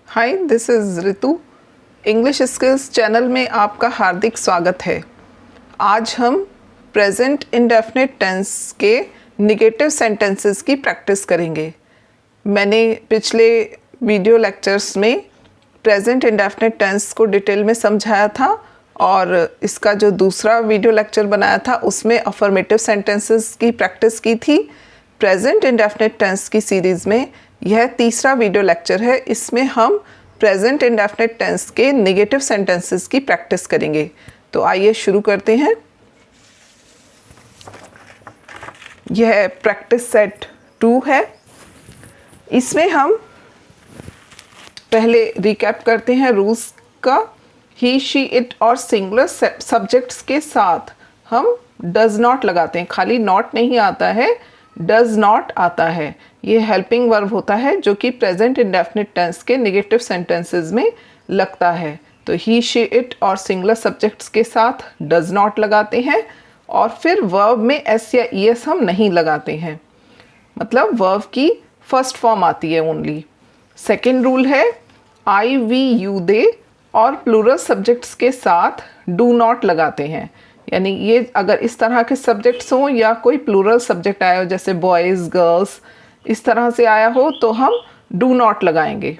Hi, this is Ritu. English skills channel में आपका हार्दिक स्वागत है। आज हम प्रेजेंट इंडेफिनिट टेंस के नेगेटिव सेंटेंसेस की प्रैक्टिस करेंगे। मैंने पिछले वीडियो लेक्चर्स में प्रेजेंट इंडेफिनिट टेंस को डिटेल में समझाया था और इसका जो दूसरा वीडियो लेक्चर बनाया था उसमें अफर्मेटिव सेंटेंसेस की प्रैक्टिस की थी। प्रेजेंट इंडेफिनिट टेंस की सीरीज़ में यह तीसरा वीडियो लेक्चर है। इसमें हम प्रेजेंट इंडेफिनिट टेंस के नेगेटिव सेंटेंसेस की प्रैक्टिस करेंगे। तो आइए शुरू करते हैं। यह प्रैक्टिस सेट 2 है। इसमें हम पहले रिकैप करते हैं रूल्स का। ही, शी, इट और सिंगुलर सब्जेक्ट्स के साथ हम डज नॉट लगाते हैं। खाली नॉट नहीं आता है, डज नॉट आता है। ये हेल्पिंग वर्ब होता है जो कि प्रेजेंट इंडेफिनिट टेंस के नेगेटिव सेंटेंसेस में लगता है। तो ही, शी, इट और सिंगुलर सब्जेक्ट्स के साथ डज नॉट लगाते हैं और फिर वर्ब में एस या ई एस हम नहीं लगाते हैं, मतलब वर्ब की फर्स्ट फॉर्म आती है ओनली। सेकेंड रूल है आई, वी, यू, दे और प्लूरल सब्जेक्ट्स के साथ डू नॉट लगाते हैं। यानी ये अगर इस तरह के सब्जेक्ट्स हों या कोई प्लूरल सब्जेक्ट आया हो जैसे बॉयज़, गर्ल्स, इस तरह से आया हो तो हम डू नॉट लगाएंगे।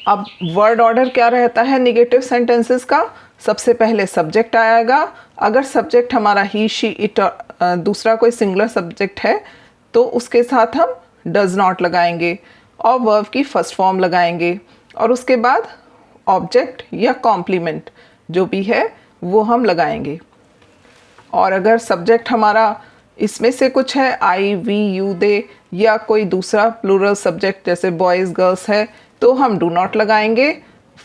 अब वर्ड ऑर्डर क्या रहता है नेगेटिव सेंटेंसेस का? सबसे पहले सब्जेक्ट आएगा। अगर सब्जेक्ट हमारा ही, शी, इट और दूसरा कोई सिंगुलर सब्जेक्ट है तो उसके साथ हम डज नॉट लगाएंगे और वर्ब की फर्स्ट फॉर्म लगाएंगे और उसके बाद ऑब्जेक्ट या कॉम्प्लीमेंट जो भी है वो हम लगाएंगे। और अगर सब्जेक्ट हमारा इसमें से कुछ है, आई, वी, यू, दे या कोई दूसरा प्लूरल सब्जेक्ट जैसे बॉयज़, गर्ल्स है तो हम डू नॉट लगाएंगे।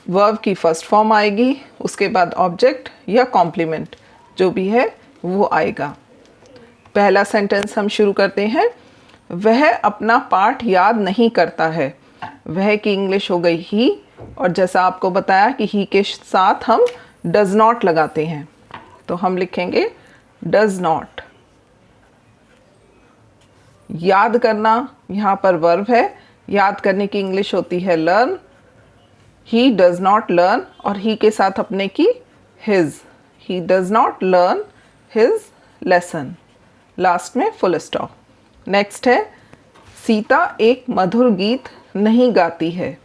वर्ब की फर्स्ट फॉर्म आएगी, उसके बाद ऑब्जेक्ट या कॉम्प्लीमेंट जो भी है वो आएगा। पहला सेंटेंस हम शुरू करते हैं। वह अपना पाठ याद नहीं करता है। वह की इंग्लिश हो गई ही, और जैसा आपको बताया कि ही के साथ हम डज नॉट लगाते हैं तो हम लिखेंगे डज नॉट। याद करना यहाँ पर वर्ब है। याद करने की इंग्लिश होती है learn. He does not learn और ही के साथ अपने की his. He does not learn his lesson. Last में फुल स्टॉप। नेक्स्ट है सीता एक मधुर गीत नहीं गाती है।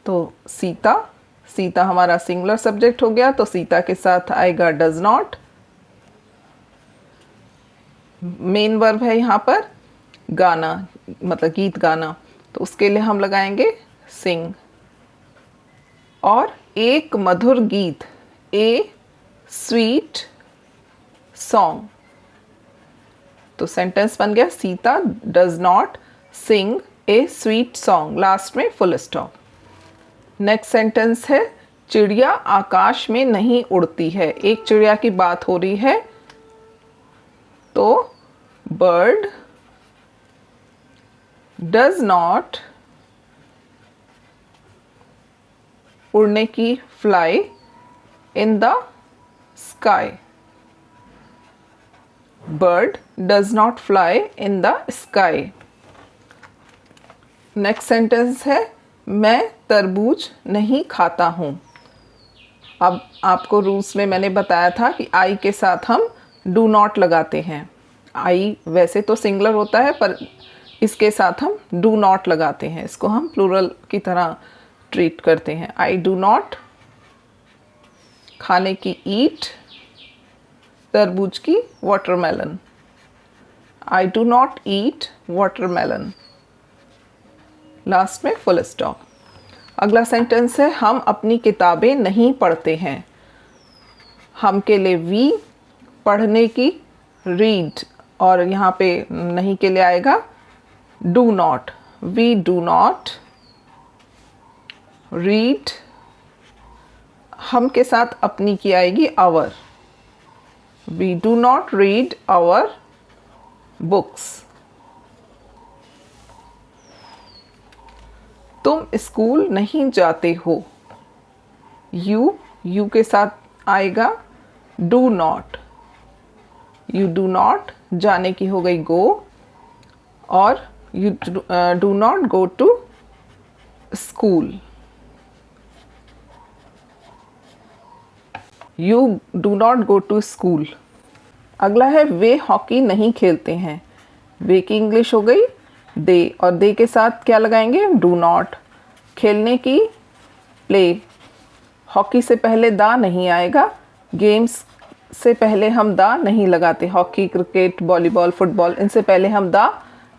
तो सीता, सीता हमारा सिंगुलर सब्जेक्ट हो गया तो सीता के साथ आएगा डज नॉट। मेन वर्ब है यहाँ पर गाना, मतलब गीत गाना, तो उसके लिए हम लगाएंगे सिंग। और एक मधुर गीत, ए स्वीट सॉन्ग। तो सेंटेंस बन गया Sita does not sing a sweet song. Last में फुल स्टॉप। नेक्स्ट सेंटेंस है चिड़िया आकाश में नहीं उड़ती है। एक चिड़िया की बात हो रही है तो बर्ड डज नॉट उड़ने की fly in the sky. Bird does not fly in the sky. Next sentence है मैं तरबूज नहीं खाता हूँ। अब आपको रूल्स में मैंने बताया था कि आई के साथ हम डू नॉट लगाते हैं। आई वैसे तो सिंगुलर होता है पर इसके साथ हम डू नॉट लगाते हैं। इसको हम प्लूरल की तरह ट्रीट करते हैं। आई डू नॉट, खाने की ईट, तरबूज की watermelon. I do not eat watermelon. Last में फुल स्टॉप। अगला सेंटेंस है हम अपनी किताबें नहीं पढ़ते हैं। हम के लिए वी, पढ़ने की रीड, और यहाँ पे नहीं के लिए आएगा do not. We do not read. हम के साथ अपनी की आएगी our. We do not read our books. तुम स्कूल नहीं जाते हो। यू के साथ आएगा do not. You do not, जाने की हो गई गो, और you do not go to school. You do not go to school. अगला है वे हॉकी नहीं खेलते हैं। वे की इंग्लिश हो गई दे, और दे के साथ क्या लगाएंगे, डू नॉट। खेलने की प्ले, हॉकी से पहले दा नहीं आएगा, गेम्स से पहले हम दा नहीं लगाते, हॉकी क्रिकेट वॉलीबॉल फुटबॉल इनसे पहले हम दा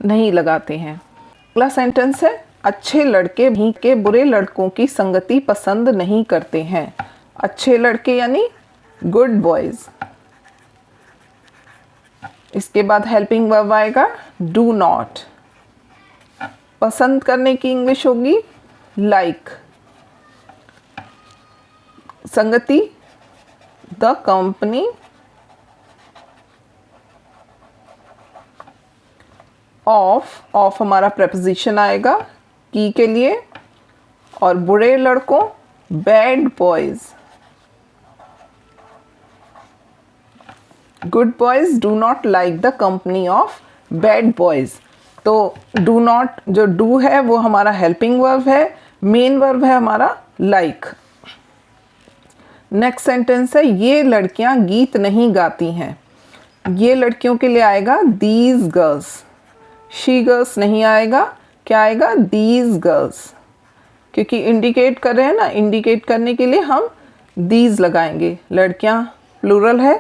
नहीं लगाते हैं। अगला सेंटेंस है अच्छे लड़के भी के बुरे लड़कों की संगति पसंद नहीं करते हैं। अच्छे लड़के यानी गुड बॉयज। इसके बाद हेल्पिंग वर्ब आएगा डू नॉट। पसंद करने की इंग्लिश होगी लाइक। संगति द कंपनी ऑफ हमारा प्रेपोजिशन आएगा की के लिए, और बुरे लड़कों bad boys. Good boys do not like the company of bad boys. तो डू नॉट, जो डू है वो हमारा हेल्पिंग वर्ब है, मेन वर्ब है हमारा लाइक। नेक्स्ट सेंटेंस है ये लड़कियां गीत नहीं गाती हैं। ये लड़कियों के लिए आएगा दीज गर्ल्स। शी गर्ल्स नहीं आएगा, क्या आएगा, दीज गर्ल्स। क्योंकि इंडिकेट कर रहे हैं ना, इंडिकेट करने के लिए हम दीज लगाएंगे। लड़कियां प्लूरल है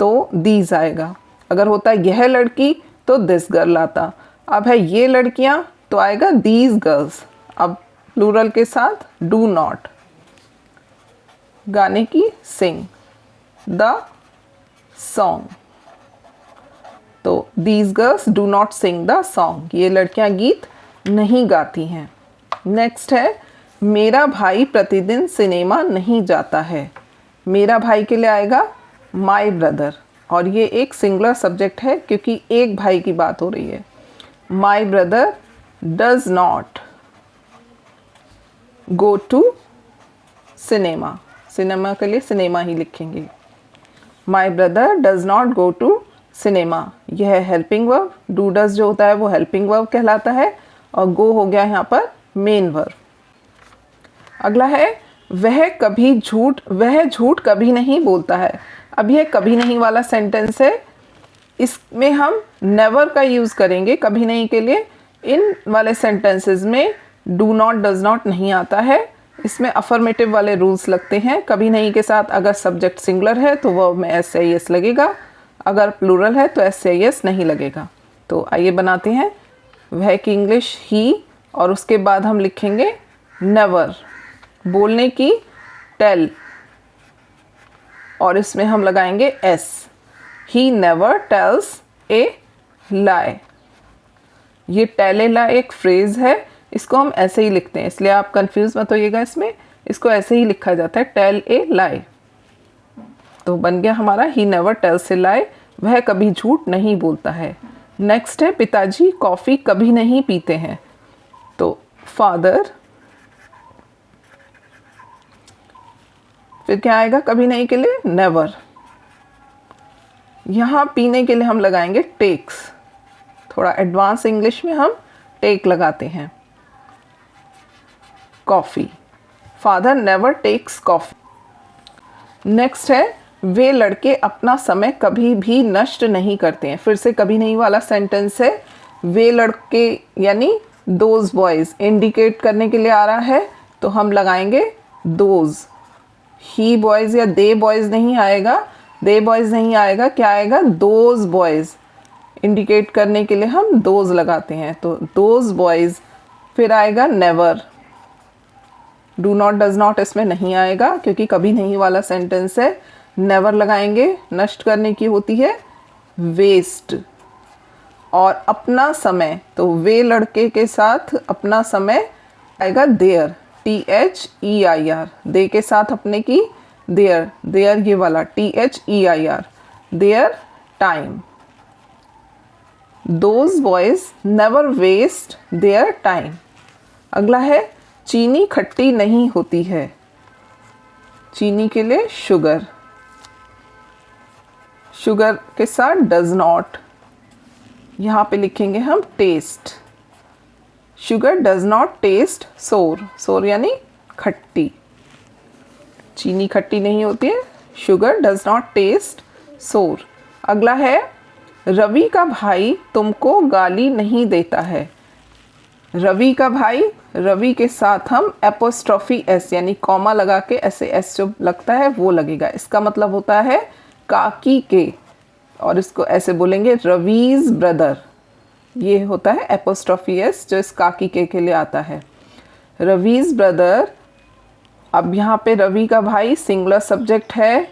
तो दीज आएगा। अगर होता यह लड़की तो दिस गर्ल आता। अब है ये लड़कियां तो आएगा दीज गर्ल्स। अब प्लूरल के साथ डू नॉट। गाने की सिंग द सॉन्ग, तो these girls do not sing the song. ये लड़कियां गीत नहीं गाती हैं। नेक्स्ट है मेरा भाई प्रतिदिन सिनेमा नहीं जाता है। मेरा भाई के लिए आएगा माई ब्रदर, और ये एक सिंगुलर सब्जेक्ट है क्योंकि एक भाई की बात हो रही है। My brother does not go to cinema. Cinema के लिए सिनेमा ही लिखेंगे। My brother does not go to cinema, यह है हेल्पिंग वर्ब। डू डज जो होता है वो हेल्पिंग वर्ब कहलाता है, और गो हो गया यहाँ पर मेन वर्ब। अगला है वह झूठ कभी नहीं बोलता है। अब यह कभी नहीं वाला सेंटेंस है, इसमें हम नेवर का यूज़ करेंगे कभी नहीं के लिए। इन वाले सेंटेंसेस में डू नॉट डज नॉट नहीं आता है, इसमें अफर्मेटिव वाले रूल्स लगते हैं। कभी नहीं के साथ अगर सब्जेक्ट सिंगुलर है तो वर्ब में एस आई एस लगेगा, अगर प्लूरल है तो एस आई एस नहीं लगेगा। तो आइए बनाते हैं वह की इंग्लिश ही, और उसके बाद हम लिखेंगे नेवर। बोलने की टेल, और इसमें हम लगाएंगे S. He never tells a lie. ये टेल ए लाई एक फ्रेज है, इसको हम ऐसे ही लिखते हैं, इसलिए आप कंफ्यूज मत होइएगा। इसमें इसको ऐसे ही लिखा जाता है टेल ए लाई। तो बन गया हमारा ही नेवर टेल्स ए लाई, वह कभी झूठ नहीं बोलता है। नेक्स्ट है पिताजी कॉफ़ी कभी नहीं पीते हैं। तो फादर, फिर क्या आएगा कभी नहीं के लिए, नेवर। यहाँ पीने के लिए हम लगाएंगे टेक्स। थोड़ा एडवांस इंग्लिश में हम टेक लगाते हैं। Coffee, father never takes coffee. Next है वे लड़के अपना समय कभी भी नष्ट नहीं करते हैं। फिर से कभी नहीं वाला सेंटेंस है। वे लड़के यानी दोज बॉयज़ इंडिकेट करने के लिए आ रहा है, तो हम लगाएंगे दोज। ही बॉयज़ या दे बॉयज़ नहीं आएगा, दे बॉयज़ नहीं आएगा, क्या आएगा, दोज बॉयज़। इंडिकेट करने के लिए हम दोज लगाते हैं, तो दोज बॉयज़। फिर आएगा never. Do not does not इसमें नहीं आएगा क्योंकि कभी नहीं वाला सेंटेंस है। नेवर लगाएंगे, नष्ट करने की होती है वेस्ट। और अपना समय, तो वे लड़के के साथ अपना समय आएगा देयर, THEIR। दे के साथ अपने की देयर, देयर ये वाला THEIR, their time. Those boys never waste their time. अगला है चीनी खट्टी नहीं होती है। चीनी के लिए शुगर, शुगर के साथ डज नॉट। यहाँ पे लिखेंगे हम taste. Sugar does not taste sour, sour यानी खट्टी। चीनी खट्टी नहीं होती है, शुगर डज नॉट टेस्ट सोर। अगला है रवि का भाई तुमको गाली नहीं देता है। रवि का भाई, रवि के साथ हम एपोस्ट्रॉफी एस यानी कॉमा लगा के ऐसे एस जो लगता है वो लगेगा। इसका मतलब होता है काकी के, और इसको ऐसे बोलेंगे रवीज ब्रदर। ये होता है एपोस्ट्रॉफी एस जो इस काकी के लिए आता है। रवीज ब्रदर। अब यहाँ पे रवि का भाई सिंगुलर सब्जेक्ट है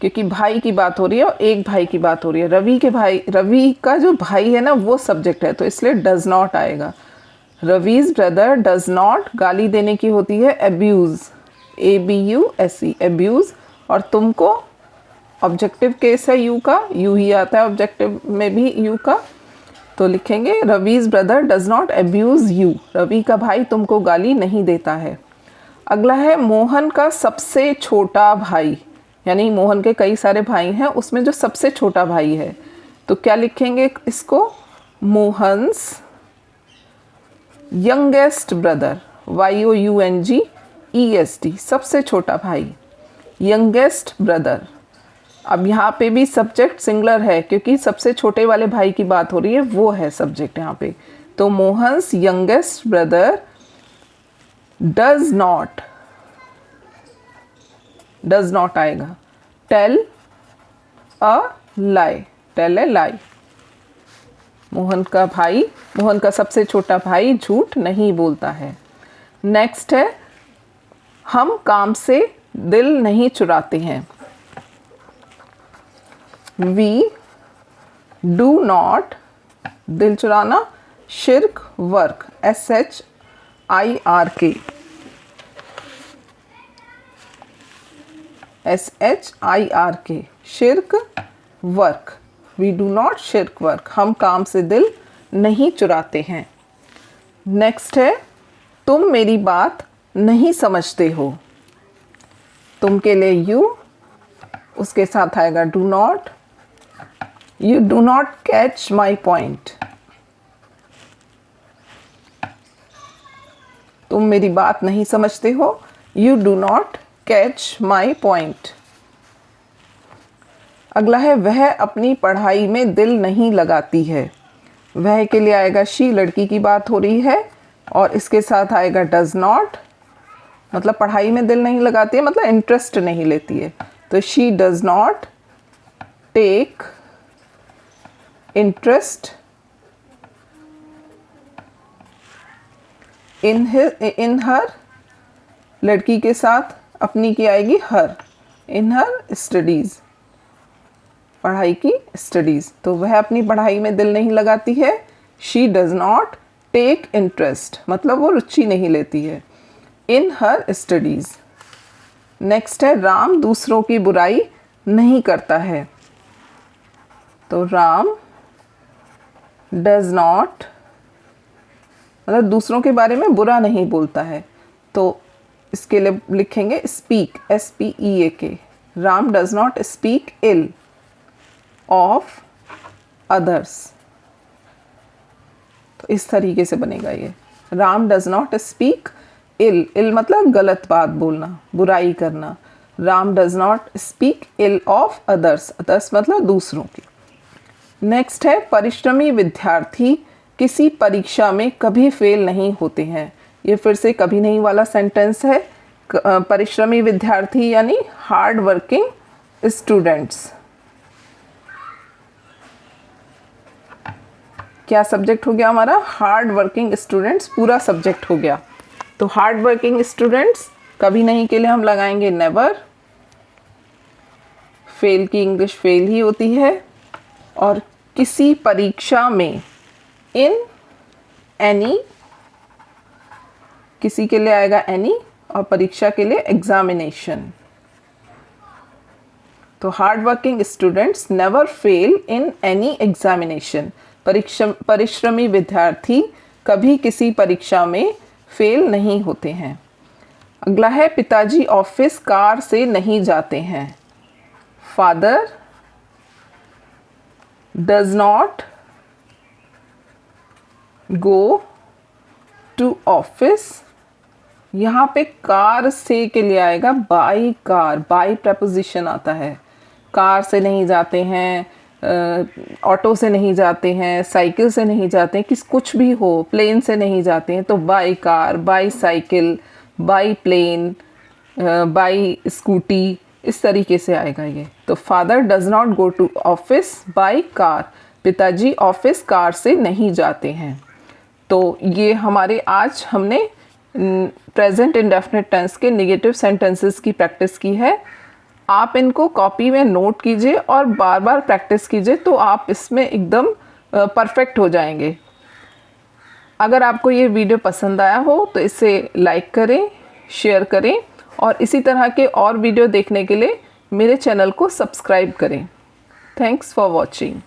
क्योंकि भाई की बात हो रही है और एक भाई की बात हो रही है। रवि के भाई, रवि का जो भाई है ना वो सब्जेक्ट है, तो इसलिए डज नॉट आएगा। रवीज ब्रदर डज नॉट, गाली देने की होती है एब्यूज़, ABUSE एब्यूज़। और तुमको ऑब्जेक्टिव केस है यू का, यू ही आता है ऑब्जेक्टिव में भी यू का, तो लिखेंगे Ravi's brother does not abuse you. Ravi का भाई तुमको गाली नहीं देता है। अगला है मोहन का सबसे छोटा भाई, यानी मोहन के कई सारे भाई हैं, उसमें जो सबसे छोटा भाई है तो क्या लिखेंगे इसको, मोहन्स यंगेस्ट ब्रदर, YOUNGEST, सबसे छोटा भाई, यंगेस्ट ब्रदर। अब यहाँ पे भी सब्जेक्ट सिंगुलर है क्योंकि सबसे छोटे वाले भाई की बात हो रही है, वो है सब्जेक्ट यहाँ पे। तो Mohan's youngest brother does not आएगा, tell a lie, tell a lie. Mohan का सबसे छोटा भाई झूठ नहीं बोलता है। नेक्स्ट है हम काम से दिल नहीं चुराते हैं। वी डू नॉट, दिल चुराना, shirk work, SHIRK, shirk work. We do not shirk work, हम काम से दिल नहीं चुराते हैं। नेक्स्ट है तुम मेरी बात नहीं समझते हो। तुम के लिए यू, उसके साथ आएगा do not, you do not catch my point. तुम मेरी बात नहीं समझते हो, you do not catch my point. अगला है वह अपनी पढ़ाई में दिल नहीं लगाती है। वह के लिए आएगा शी, लड़की की बात हो रही है, और इसके साथ आएगा डज नॉट, मतलब पढ़ाई में दिल नहीं लगाती है, मतलब इंटरेस्ट नहीं लेती है। तो she does not take interest in her, लड़की के साथ अपनी की आएगी हर, इन हर स्टडीज़, पढ़ाई की स्टडीज़। तो वह अपनी पढ़ाई में दिल नहीं लगाती है, she does not take interest, मतलब वो रुचि नहीं लेती है, इन हर स्टडीज़। नेक्स्ट है राम दूसरों की बुराई नहीं करता है। तो राम डज नॉट, मतलब दूसरों के बारे में बुरा नहीं बोलता है, तो इसके लिए लिखेंगे speak, SPEAK। Ram does not speak ill of others, तो इस तरीके से बनेगा ये, Ram does not speak ill मतलब गलत बात बोलना, बुराई करना। Ram does not speak ill of others, others मतलब दूसरों की। नेक्स्ट है परिश्रमी विद्यार्थी किसी परीक्षा में कभी फेल नहीं होते हैं। ये फिर से कभी नहीं वाला सेंटेंस है। परिश्रमी विद्यार्थी यानी हार्ड वर्किंग स्टूडेंट्स। क्या सब्जेक्ट हो गया हमारा, हार्ड वर्किंग स्टूडेंट्स, पूरा सब्जेक्ट हो गया। तो हार्ड वर्किंग स्टूडेंट्स कभी नहीं के लिए हम लगाएंगे नेवर, फेल की इंग्लिश फेल ही होती है, और किसी परीक्षा में इन एनी, किसी के लिए आएगा एनी, और परीक्षा के लिए एग्जामिनेशन। तो hard working students never fail in any examination, परिश्रमी विद्यार्थी कभी किसी परीक्षा में फेल नहीं होते हैं। अगला है पिताजी ऑफिस कार से नहीं जाते हैं। Father does not go to office यहाँ पे कार से के लिए आएगा बाई कार, बाई प्रपोजिशन आता है। कार से नहीं जाते हैं, ऑटो से नहीं जाते हैं, साइकिल से नहीं जाते हैं, कुछ भी हो, प्लेन से नहीं जाते हैं, तो by car, by cycle, by plane, by scooty, इस तरीके से आएगा ये। तो father does not go to office by car, पिताजी ऑफिस कार से नहीं जाते हैं। तो ये हमारे आज हमने प्रेजेंट इंडेफिनिट टेंस के नेगेटिव सेंटेंसेस की प्रैक्टिस की है। आप इनको कॉपी में नोट कीजिए और बार बार प्रैक्टिस कीजिए, तो आप इसमें एकदम परफेक्ट हो जाएंगे। अगर आपको ये वीडियो पसंद आया हो तो इसे लाइक करें, शेयर करें और इसी तरह के और वीडियो देखने के लिए मेरे चैनल को सब्सक्राइब करें। Thanks for watching.